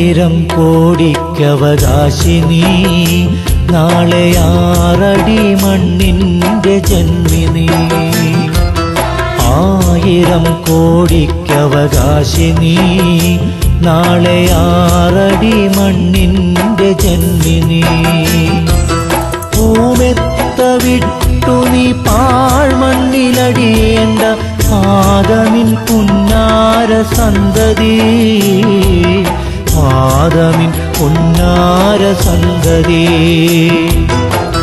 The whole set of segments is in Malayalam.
ആയിരം കോടിക്കവകാശിനി നാളെ 6 അടി മണ്ണിന്റെ ജന്മിനി ആയിരം കോടിക്കവകാശിനി നാളെ 6 അടി മണ്ണിന്റെ ജന്മിനി പൂമെത്ത വിട്ടു നീ പാഴ്മണ്ണിലടിയേണ്ട ആദമിൻ പുന്നാര സന്തതി ആദമിൻ പുന്നാര സന്തതി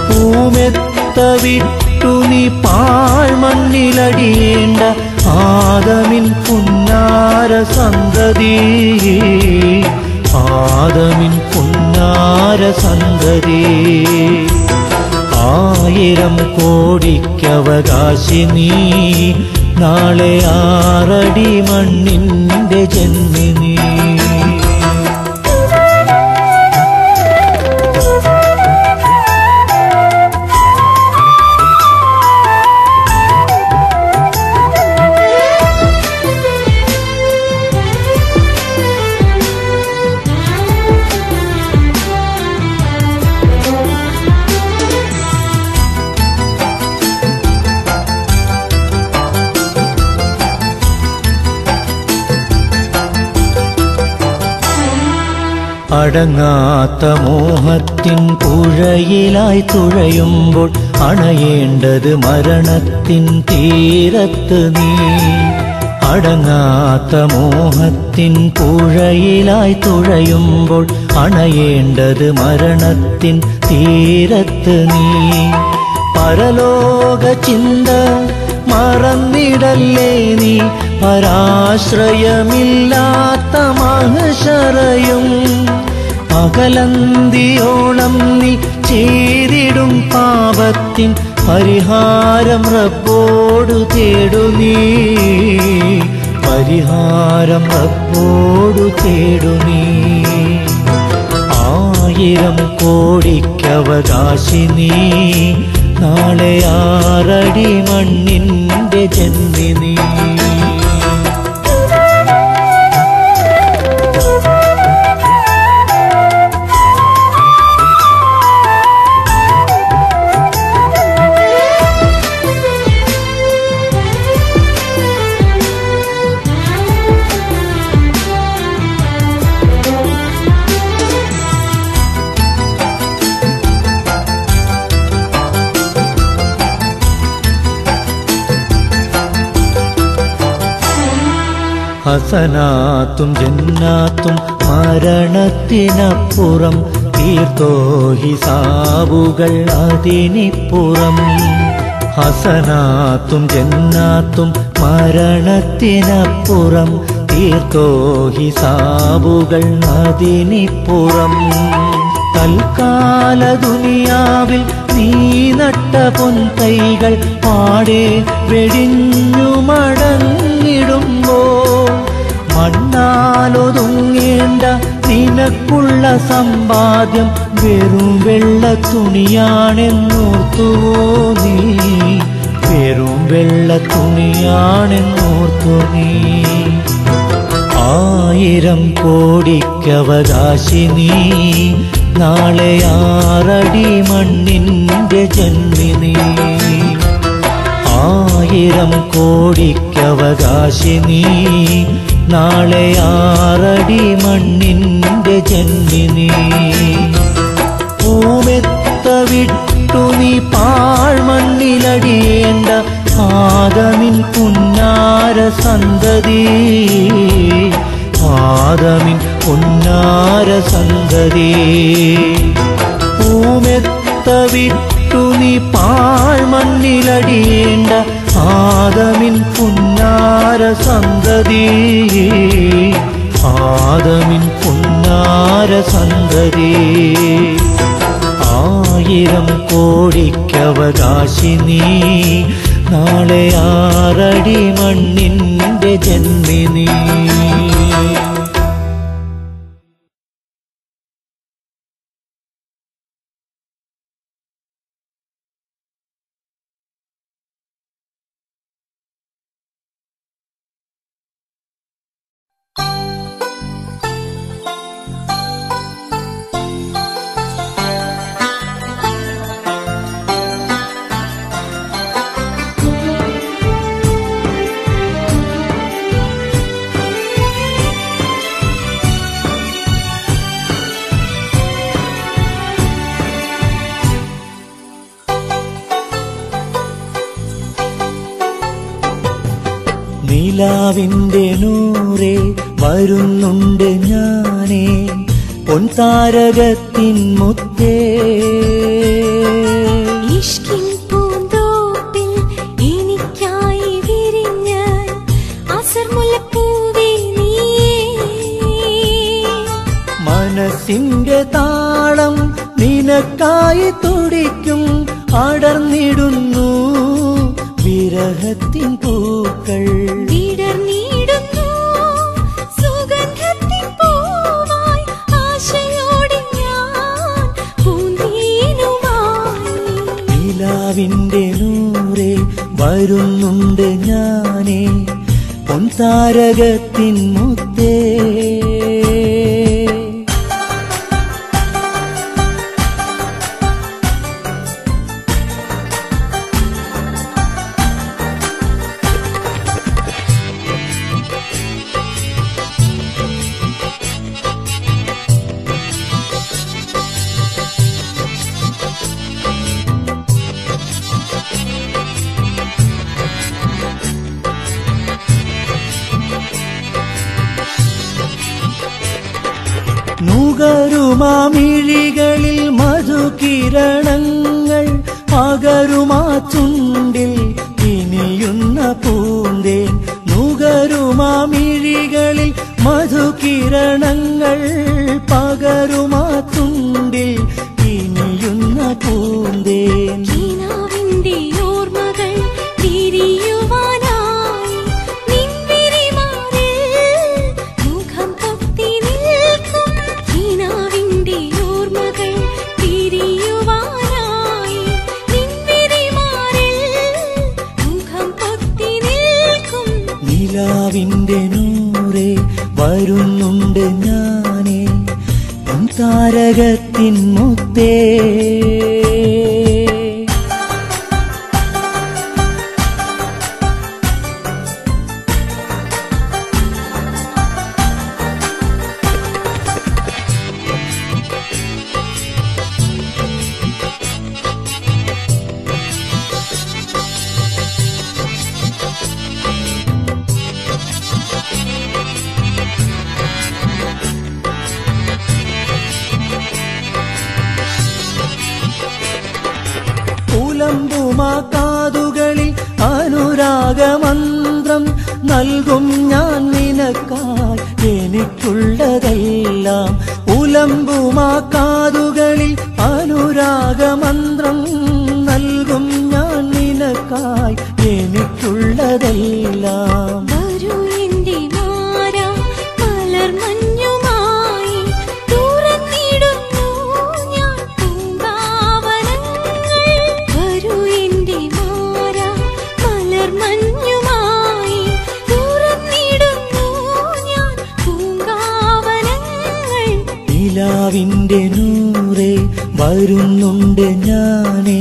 പൂമെത്ത വിട്ടു നീ പാഴ്മണ്ണിലടിയേണ്ട ആദമിൻ പുന്നാര സന്തതി ആദമിൻ പുന്നാര സന്തതി ആയിരം കോടിക്കവകാശിനി നാളെ 6 അടി മണ്ണിന്റെ ജന്മിനി അടങ്ങാത്ത മോഹത്തിൻ പുഴയിലായി തുഴയുമ്പോൾ അണയേണ്ടത് മരണത്തിൻ തീരത്ത് നീ അടങ്ങാത്ത മോഹത്തിൻ പുഴയിലായി തുഴയുമ്പോൾ അണയേണ്ടത് മരണത്തിൻ തീരത്ത് നീ പരലോക ചിന്ത മറന്നിടല്ലേ നീ പരാശ്രയമില്ലാത്ത മഹശറയും അകലന്തിയോളം നീ ചെയ്തിടും പാപത്തിൻ പരിഹാരം റബ്ബോടു തേടു നീ പരിഹാരം റബ്ബോടു തേടു നീ ആയിരം കോടിക്കവകാശിനി നാളെ 6 അടി മണ്ണിന്റെ ജന്മിനി ഹസനാത്തും ജന്നാത്തും മരണത്തിനപ്പുറം തീർത്തോ ഹിസാബുകൾ അതിനിപ്പുറം ഹസനാത്തും ജന്നാത്തും മരണത്തിനപ്പുറം തീർത്തോ ഹിസാബുകൾ അതിനിപ്പുറം തൽക്കാല ദുനിയാവിൽ നീ നട്ട പൊൻതൈകൾ പാടെ വെടിഞ്ഞു മടങ്ങിടുമ്പോൾ മണ്ണാലൊതുങ്ങേണ്ട നിനക്കുള്ള സമ്പാദ്യം വെറും വെള്ള തുണിയാണെന്നോർത്തുവോ നീ വെറും വെള്ള തുണിയാണെന്നോർത്തു നീ ആയിരം കോടിക്കവകാശിനി നാളെ 6 അടി മണ്ണിന്റെ ജന്മിനി ആയിരം കോടിക്കവകാശിനി നാളെ 6 അടി മണ്ണിന്റെ ജന്മിനി പൂമെത്ത വിട്ടു നീ പാഴ്മണ്ണിലടിയേണ്ട ആദമിൻ പുന്നാര സന്തതി ആദമിൻ പുന്നാര സന്തതി പൂമെത്ത വിട്ടു നീ പാഴ്മണ്ണിലടിയേണ്ട ആദമിൻ പുന്നാര സന്തതി ആദമിൻ പുന്നാര സന്തതി ആയിരം കോടിക്കവകാശിനി നാളെ 6 അടി മണ്ണിന്റെ ജന്മിനി നിലാവിന്റെ നൂറേ വരുന്നുണ്ട് ഞാനേ പൊൻതാരകത്തിൻ മുത്തേ ഇഷ്കിൻ പൂന്തോപ്പിൽ എനിക്കായി വിരിഞ്ഞ അസർമുല്ലപ്പൂവേ നീയേ മനസ്സിന്റെ താളം നിനക്കായി തുടിക്കും അടർന്നിടുന്നു വിരഹത്തിൻ പൂക്കൾ വിടർന്നിടുന്നു സുഗന്ധത്തിൻ പൂവായി ആശയോടെ ഞാൻ പൂന്തേനുമായി നിലാവിന്റെ നൂറേ വരുന്നുണ്ട് ഞാനേ പൊൻതാരകത്തിൻ മുത്തേ നുകരുമാമിഴികളിൽ മധുകിരണങ്ങൾ പകരുമാ ചുണ്ടിൽ ഇനിയുന്ന പൂന്തേൻ നുകരുമാമിഴികളിൽ മധുകിരണങ്ങൾ പകരുമാ ചുണ്ടിൽ ഇനിയുന്ന പൂന്തേൻ കിനാവിന്റെ ഓർമ്മകൾ തിരിയുവാനായി നിൻവിരിമാറിൽ മുഖം പൊത്തി നിൽക്കും കിനാവിന്റെ ഓർമ്മകൾ തിരിയുവാനായി നിൻവിരിമാറിൽ മുഖം പൊത്തി നിൽക്കും നിലാവിന്റെ നൂറേ വരുന്നുണ്ട് ഞാനേ താരകത്തിൻ മുത്തേ പുലമ്പുമാ കാതുകളിൽ അനുരാഗമന്ത്രം നൽകും ഞാൻ നിനക്കായി എനിക്കുള്ളതെല്ലാം പുലമ്പുമാ കാതുകളിൽ അനുരാഗമന്ത്രം നൽകും ഞാൻ നിനക്കായി എനിക്കുള്ളതെല്ലാം വരൂ എന്റെ മാറാ മലർമഞ്ഞുമായി തുറന്നിടുന്നു ഞാൻ പൂങ്കാവനങ്ങൾ വരൂ എന്റെ മാറാ മലർമഞ്ഞുമായി തുറന്നിടുന്നു ഞാൻ പൂങ്കാവനങ്ങൾ നിലാവിന്റെ നൂറേ വരുന്നുണ്ട് ഞാനേ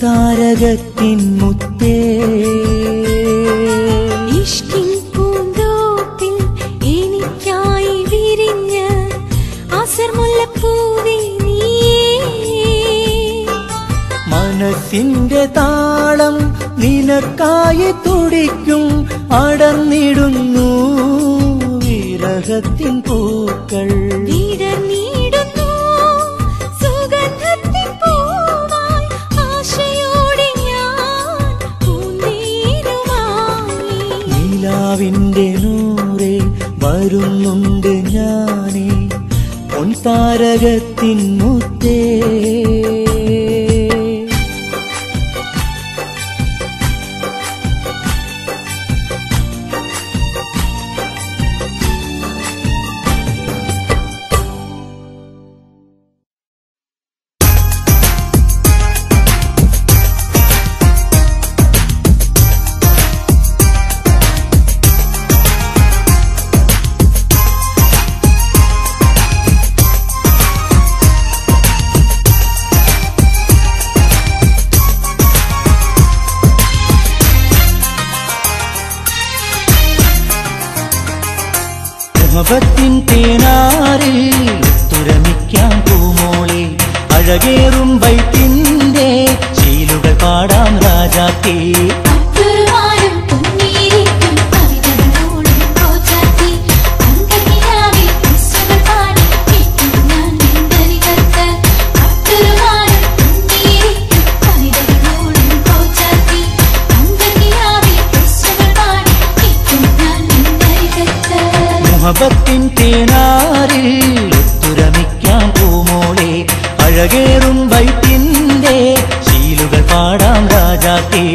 താരകത്തിൻ മുത്തേ ഇഷ്കിൻ പൂന്തോപ്പിൽ എനിക്കായി വിരിഞ്ഞ അസർമുല്ലപ്പൂവേ നീയേ മനസ്സിന്റെ താളം നിനക്കായി തുടിക്കും അടർന്നിടുന്നു വിരഹത്തിൻ പൂക്കൾ വിടർന്നിടുന്നു സുഗന്ധത്തിൻ പൂവായി ആശയോടെ ഞാൻ പൂന്തേനുമായി നിലാവിന്റെ നൂറേ വരുന്നുണ്ട് ഞാനേ പൊൻതാരകത്തിൻ മുത്തേ മുഹബത്തിൻ തേനാറിൽ തുരമിക്കാം പൂമോളെ അഴകേറും ബൈത്തിന്റെ ശീലുകൾ പാടാം രാജാക്കേ അപ്പുറവാനും പൊന്നിരിക്കും തേനാരിൽ ഒത്തുരമിക്കാം പൂമോളെ അഴകേറും വൈത്തിൻ്റെ ശീലുകൾ പാടാം രാജാത്തേ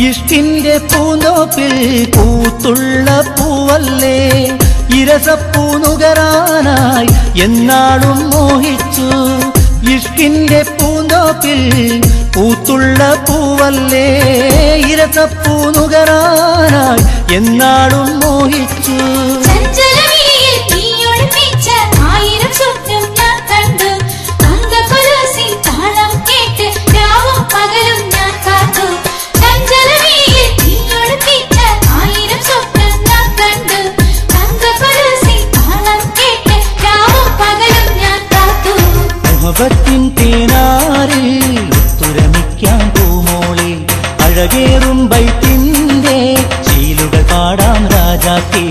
ഇഷ്കിന്റെ പൂന്തോപ്പിൽ പൂത്തുള്ള പൂവല്ലേ ഇരസപ്പൂനുകരാനായി എന്നാളും മോഹിച്ചു ഇഷ്കിന്റെ പൂന്തോപ്പിൽ പൂത്തുള്ള പൂവല്ലേ ഇരസപ്പൂനുകരാനായി എന്നാളും മോഹിച്ചു മുഹബത്തിൻ തേനാരിൽ ഒത്തുരമിക്കാം പൂമോളെ അഴകേറും ബൈത്തിൻ്റെ ശീലുകൾ പാടാം രാജാത്തേ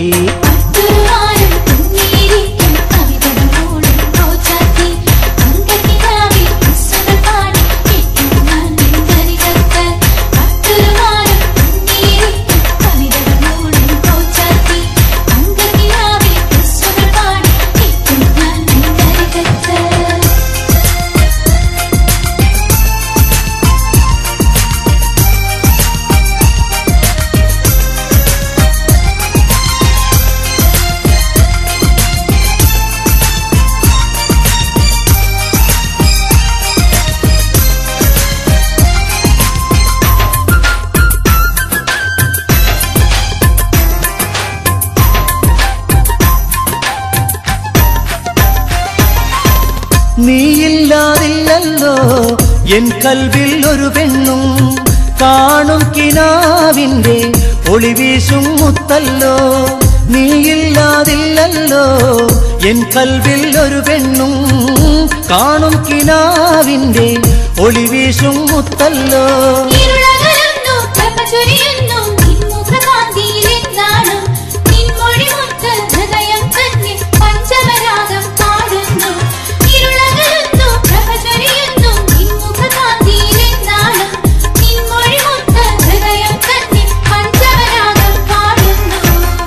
നീയില്ലാതില്ലല്ലോ എൻ കൽവിൽ ഒരു പെണ്ണും കാണും കിനാവിൻ്റെ ഒളിവീശും മുത്തല്ലോ നീയില്ലാതില്ലല്ലോ എൻ കൽവിൽ ഒരു പെണ്ണും കാണും കിനാവിൻ്റെ ഒളിവീശും മുത്തല്ലോ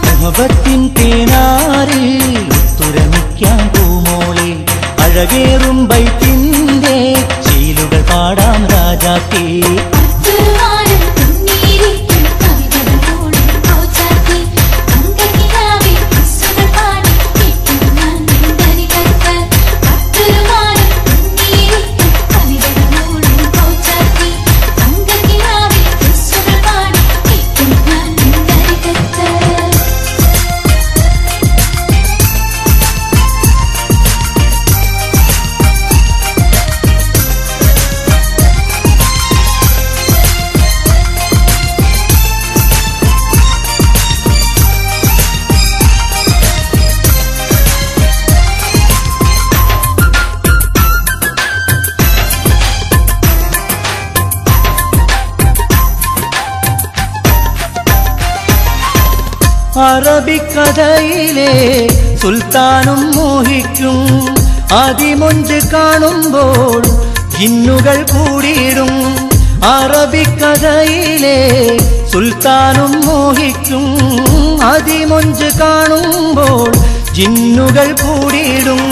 മുഹബത്തിൻ തേനാരിൽ ഒത്തുരമിക്കാം പൂമോളെ അഴകേറും ബൈത്തിൻ്റെ ശീലുകൾ പാടാം രാജാത്തേ അറബിക്കഥയിലെ സുൽത്താനും മോഹിക്കും അതിമൊഞ്ച് കാണുമ്പോൾ ജിന്നുകൾ കൂടിയിടും അറബിക്കഥയിലെ സുൽത്താനും മോഹിക്കും അതിമൊഞ്ച് കാണുമ്പോൾ ജിന്നുകൾ കൂടിയിടും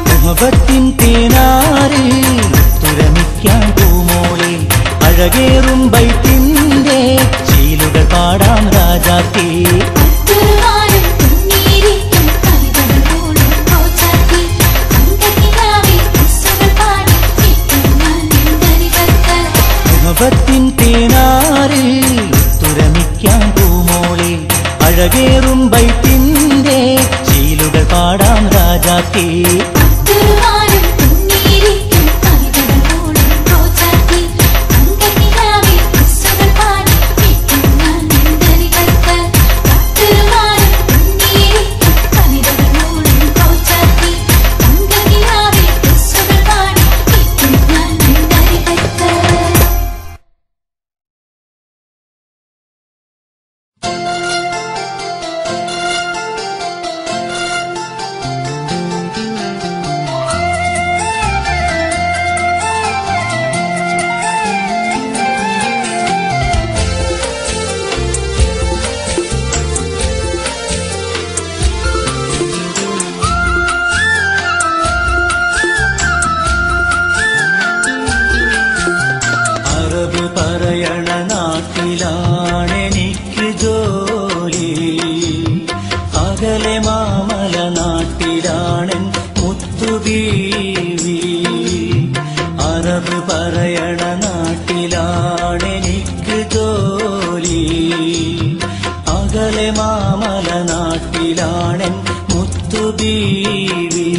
മുഹബത്തിൻ തേനാരിൽ ഒത്തുരമിക്കാം അഴകേറും ബൈത്തിന്റെ ശീലുകൾ പാടാം രാജാത്തി. മുഹബത്തിൻ തേനാറിൽ തുരമിക്കാം പൂമോളെ, അഴകേറും ബൈത്തിന്റെ ശീലുകൾ പാടാം രാജാത്തി. പറയണ നാട്ടിലാണെനിക്ക് ജോലി, അകലെ മാമല നാട്ടിലാണെൻ മുത്തുബീവി. അറബ് പറയണ നാട്ടിലാണെനിക്ക് ജോലി, അകലെ മാമല നാട്ടിലാണെൻ മുത്തുബീവി.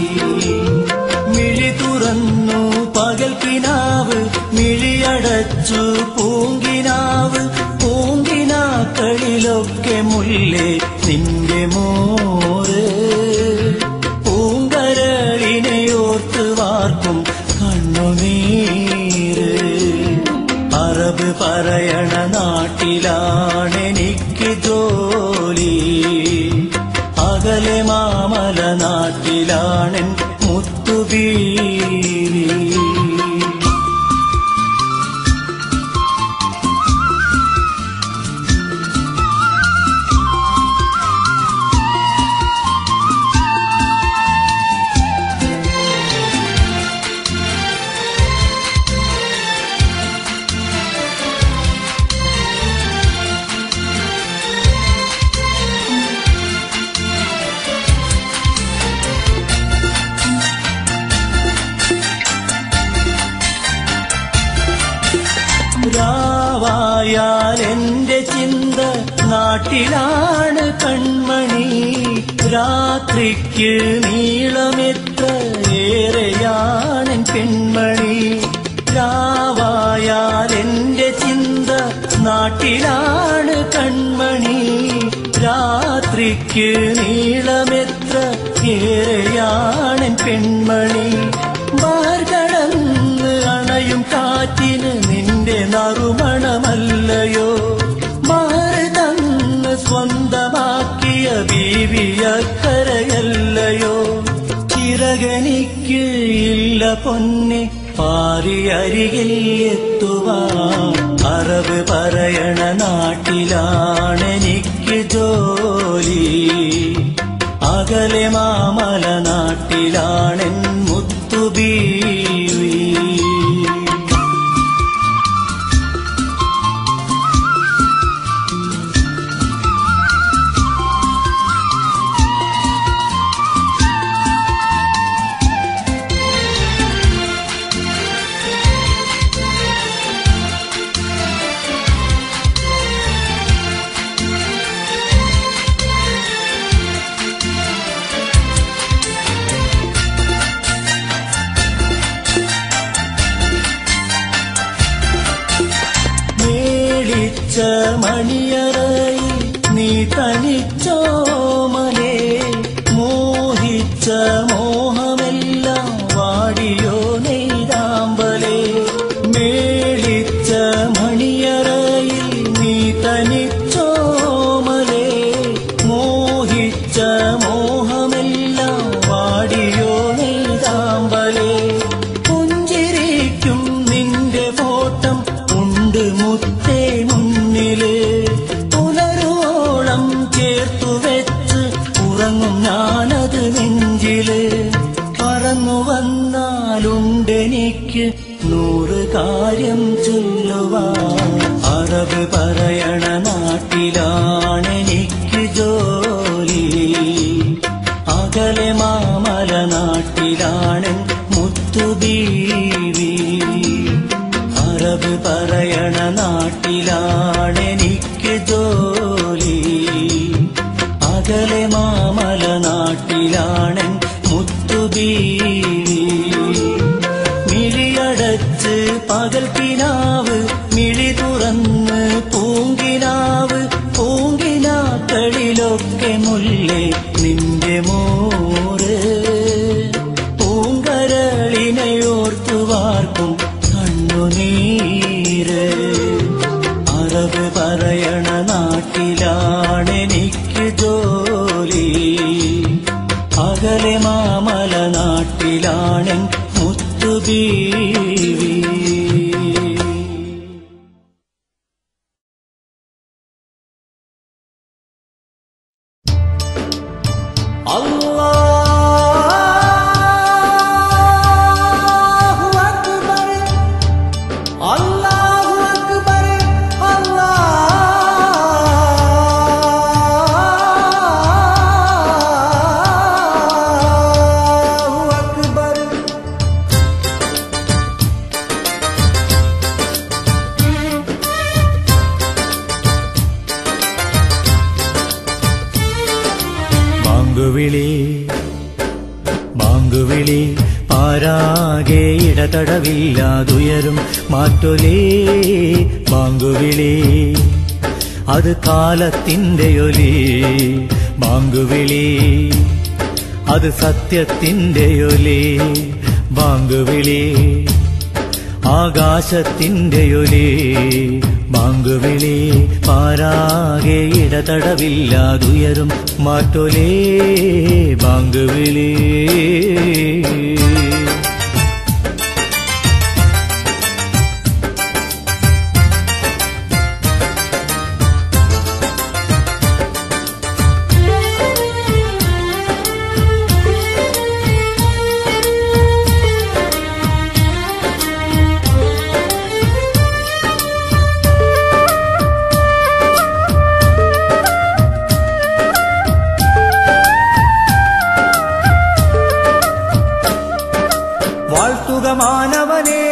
മിഴി തുറന്നു പകൽ കിനാവ്, മിഴിയടച്ചു പൂങ്കിനാവ്, പൂങ്കിനാക്കളിലൊക്കെ മുല്ലേ നിന്റെ മോര്. പൂങ്കരളിനെയോർത്ത് വാർക്കും കണ്ണുനീര്. അറബ് പറയണ നാട്ടിലാണെനിക്ക് ജോലി, അകലെ മാമല നാട്ടിലാണെൻ മുത്തുബീവി. രാവായാൽ എന്റെ ചിന്ത നാട്ടിലാണ് കൺമണി, രാത്രിക്ക് നീളമെത്ര ഏറെയാണെൻ പെൺമണി. രാവായാൽ എന്റെ ചിന്ത നാട്ടിലാണ് കൺമണി, രാത്രിക്ക് നീളമെത്ര ഏറെയാണെൻ പെൺമണി. മാർഗടന്ന് അണയും കാറ്റിന് നിന്റെ നറുമണമല്ലയോ, മാറി തന്ന് സ്വന്തമാക്കിയ ബീവിയക്കരയല്ലയോ. ചിറകനിക്ക് ഇല്ല പൊന്നെ പാറി അരികിൽ എത്തുവാൻ, അറബ് പറയണ നാട്ടിലാണെനിക്ക് ജോലി, അകലെ മാമല നാട്ടിലാണെൻ മുത്തുബീവി. മണിയറയിൽ നീ തനിച്ചോ മലേ, മോഹിച്ച മോഹമെല്ലാം വാടിയോ നെയ്താമ്പലേ. മേളിച്ച മണിയറയിൽ നീ തനിച്ചോ മലേ, മോഹിച്ച മോഹമെല്ലാം വാടിയോ നെയ്താമ്പലേ. പുഞ്ചിരിക്കും നിന്റെ ഫോട്ടം ഉണ്ട് മുത്തേ മുന്നില്, പുലരോളം ചേർത്തു വെച്ച് ഉറങ്ങും ഞാനത് നെഞ്ചില്. പറന്നു വന്നാലുണ്ടെനിക്ക് 100 കാര്യം ചൊല്ലുവാൻ, പറയണ നാട്ടിലാണെനിക്ക് ജോലി, അകലെ മാമല നാട്ടിലാണെൻ മുത്തുബീവി. മിഴിയടച്ച് പകൽ കിനാവ്, മിഴി തുറന്ന് പൂങ്കിനാവ്, പൂങ്കിനാക്കളിലൊക്കെ മുല്ലേ നിന്റെ മോറ്. പൂങ്കരളിനെയോർത്തു വാർക്കും കണ്ണുനീര്. അറബ് പറയണ നാട്ടിലാണെനിക്ക് ജോലി, അകലെ മാമല നാട്ടിലാണെൻ മുത്തുബീവി. ബാങ്കുവിളി പാരാകെ ഇടതടവില്ലാതുയരും മാറ്റൊലേ ബാങ്കുവിളി, അത് കാലത്തിന്റെ ഒലി. ബാങ്കുവിളി അത് സത്യത്തിന്റെ ഒലി. ബാങ്കുവിളി ആകാശത്തിന്റെ ഒലി. ബാങ്കുവിളി പാരാകെ ഇടതടവില്ലാതുയരും മാറ്റൊലേ ബാങ്കുവിളി. മാനവനേ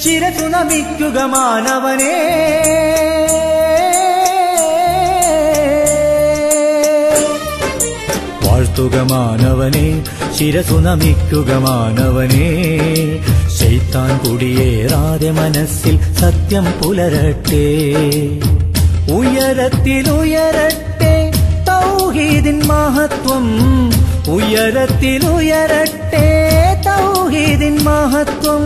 ശിരസു നമിക്കുക മാനവനേ, വാഴ്ത്തുക മാനവനേ ശിരസു നമിക്കുക മാനവനേ. ശൈത്താൻ കുടിയേറാതെ മനസ്സിൽ സത്യം പുലരട്ടെ, ഉയരത്തിലുയരട്ടെ തൗഹീദിൻ മഹത്വം. ഉയരത്തിലുയരട്ടെ തൗഹീദിൻ മഹത്വം.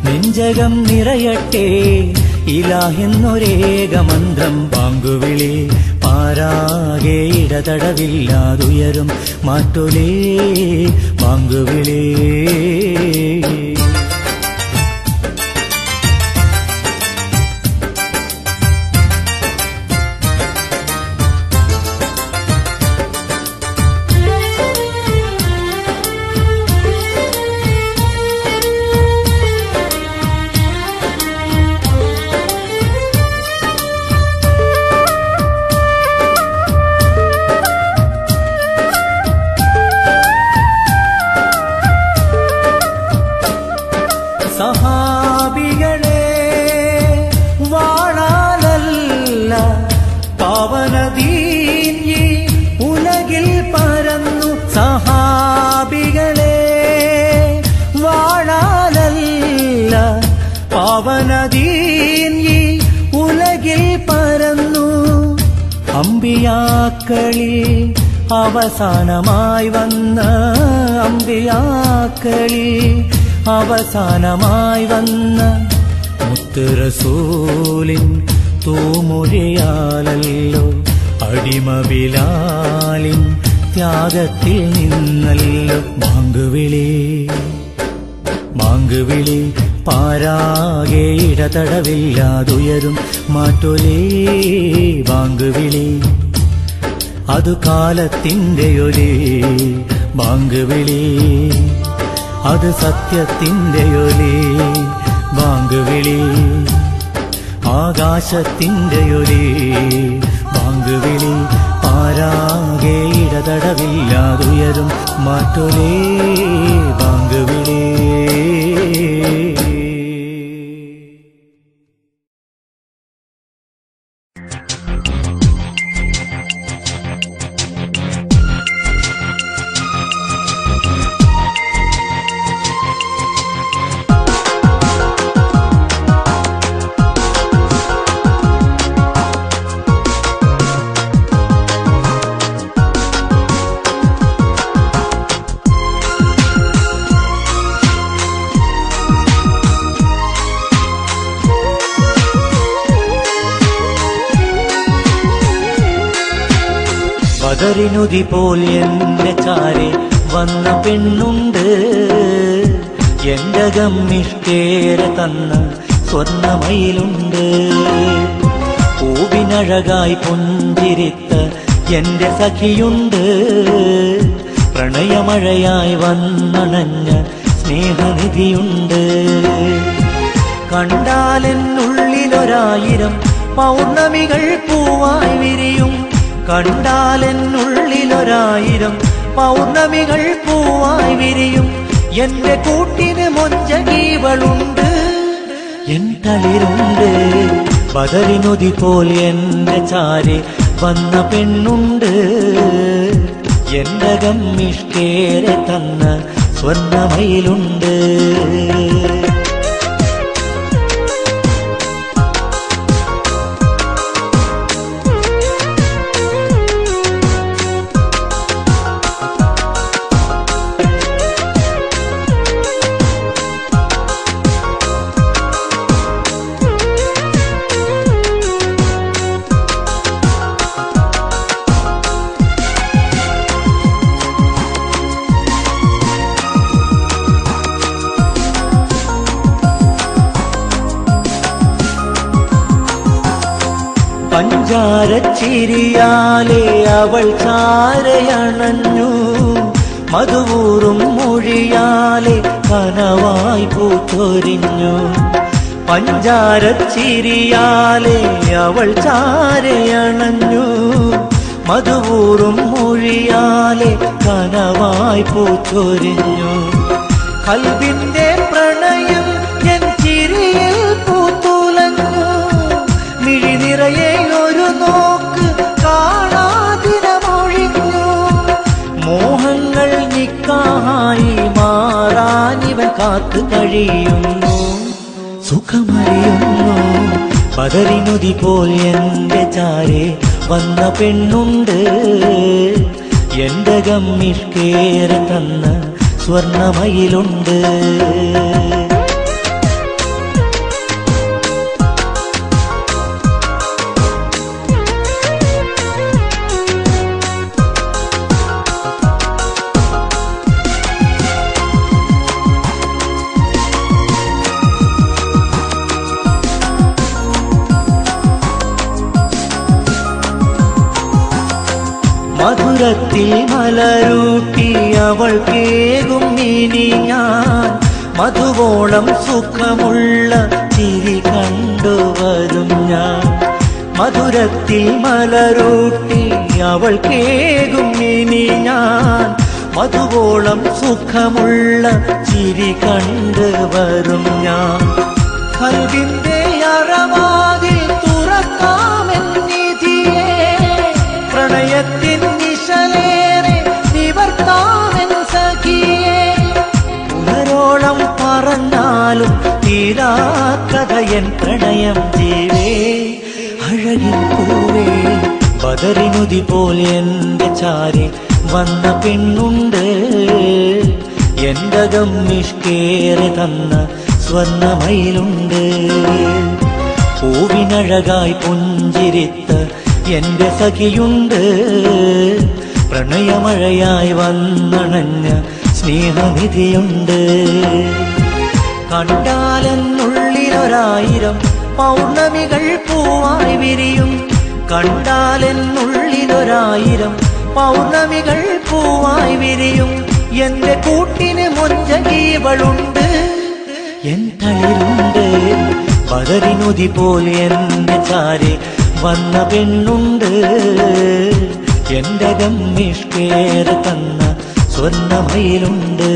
നെഞ്ചകം നിറയട്ടെ ഇലാഹെന്നൊരേക മന്ത്രം. ബാങ്കുവിളി പാരാകെ ഇടതടവില്ലാതുയരും മാറ്റൊലേ ബാങ്കുവിളി. സഹാബികളെ വാണാലല്ല പാവനദീൻ ഈ ഉലകിൽ പരന്നു. സഹാബികളെ വാണാലല്ല പാവനദീൻ ഈ ഉലകിൽ പരന്നു. അമ്പിയാക്കളിൽ അവസാനമായി വന്ന അമ്പിയാക്കളിൽ അവസാനമായി വന്ന മുത്ത് റസൂലിൻ തൂമൊഴിയാലല്ലോ അടിമ ബിലാലിൻ ത്യാഗത്തിൽ നിന്നല്ലോ. ബാങ്കുവിളി ബാങ്കുവിളി പാരാകെ ഇടതടവില്ലാതുയരും മാറ്റൊലേ ബാങ്കുവിളി. അതു കാലത്തിന്റെ ഒലി. ബാങ്കുവിളി അത് സത്യത്തിന്റെ ഒലി. ബാങ്കുവിളി ആകാശത്തിന്റെ ഒലി. ബാങ്കുവിളി പാരാകെ ഇടതടവില്ലാതുയരും മാറ്റൊലേ ബാങ്കുവിളി. ബദറിനുതി പോൽ എന്റെ ചാരെ വന്ന പെണ്ണുണ്ട്, എന്റെ ഗമ്മിഷ്ടേരെ തന്ന സ്വർണ്ണമയിലുണ്ട്. പൂവിനഴകായി പുഞ്ചിരിത്ത എന്റെ സഖിയുണ്ട്, പ്രണയമഴയായി വന്നണഞ്ഞ സ്നേഹനിധിയുണ്ട്. കണ്ടാലെന്നുള്ളിലൊരായിരം പൗർണമികൾ പൂവായി വിരിയും, കണ്ടാലെന്നുള്ളിലൊരായിരം പൗർണമികൾ പൂവായി വിരിയും. എന്റെ കൂട്ടിന് മൊഞ്ചകീവളുണ്ട്, എൻ തളിരുണ്ട്. ബദറിനുതി പോൽ എന്റെ ചാരെ വന്ന പെണ്ണുണ്ട്, എന്റെ ഗമ്മിഷ്ടേരെ തന്ന സ്വർണ്ണമയിലുണ്ട്. പഞ്ചാരച്ചിരിയാലെ അവൾ ചാരയണഞ്ഞു, മധുവൂറും മൊഴിയാലെ കനവായി പൂച്ചൊരിഞ്ഞു. പഞ്ചാരച്ചിരിയാലെ അവൾ ചാരയണഞ്ഞു, മധുവൂറും മൊഴിയാലെ കനവായി പൂച്ചൊരിഞ്ഞു. കൽബിന്റെ പ്രണയം എൻ ചിരിയിൽ പൂത്തുലഞ്ഞു, മിഴി നിറയെ ഒരു നോക്ക് കാണാതിരമൊഴിഞ്ഞു. മോഹങ്ങൾ നിക്കാഹായി മാറാനിവൻ കാത്തു കഴിയുന്നു, സുഖമറിയുന്നു. ബദറിനുതി പോൽ എന്റെ ചാരെ വന്ന പെണ്ണുണ്ട്, എന്റെ ഗമ്മിഷ്കേറെ തന്ന സ്വർണ്ണമയിലുണ്ട്. മധുരത്തിൽ മലരൂട്ടി അവൾ കേകും ഇനി ഞാൻ, മധുവോളം സുഖമുള്ള ചിരി കണ്ടുവരും ഞാൻ. മധുരത്തിൽ മലരൂട്ടി അവൾ കേകും ഇനി ഞാൻ, മധുവോളം സുഖമുള്ള ചിരി കണ്ടുവരും ഞാൻ. കൽബിന്റെ അറവാതിൽ തുറക്കാമെന്നിധിയെ, പ്രണയത്തിൻ നിശലേറെ നിവർത്താമെൻ സഖിയെ. പുനരോളം പറഞ്ഞാലും തീരാക്കഥയൻ പ്രണയം ജീവേ, അഴകിൻ പൂവേ. ബദറിനുതി പോൽ എന്റെ ചാരെ വന്ന പെണ്ണുണ്ട്, എന്റെ ഗമ്മിഷ്കേറെ തന്ന സ്വർണ്ണമയിലുണ്ട്. പൂവിനഴകായി പുഞ്ചിരിത്ത എന്റെ സഖിയുണ്ട്, പ്രണയമഴയായി വന്നണഞ്ഞ സ്നേഹനിധിയുണ്ട്. കണ്ടാലെന്നുള്ളിലൊരായിരം പൗർണമികൾ പൂവായി വിരിയും, കണ്ടാലെന്നുള്ളിലൊരായിരം പൗർണമികൾ പൂവായി വിരിയും. എന്റെ കൂട്ടിന് മൊഞ്ചകീവളുണ്ട്, എൻ തളിരുണ്ട്. ബദറിനുതി പോൽ എന്റെ ചാരെ വന്ന പെണ്ണുണ്ട്, എന്റെ ഗമ്മിഷ്കേറെ തന്ന സ്വർണ്ണമയിലുണ്ട്.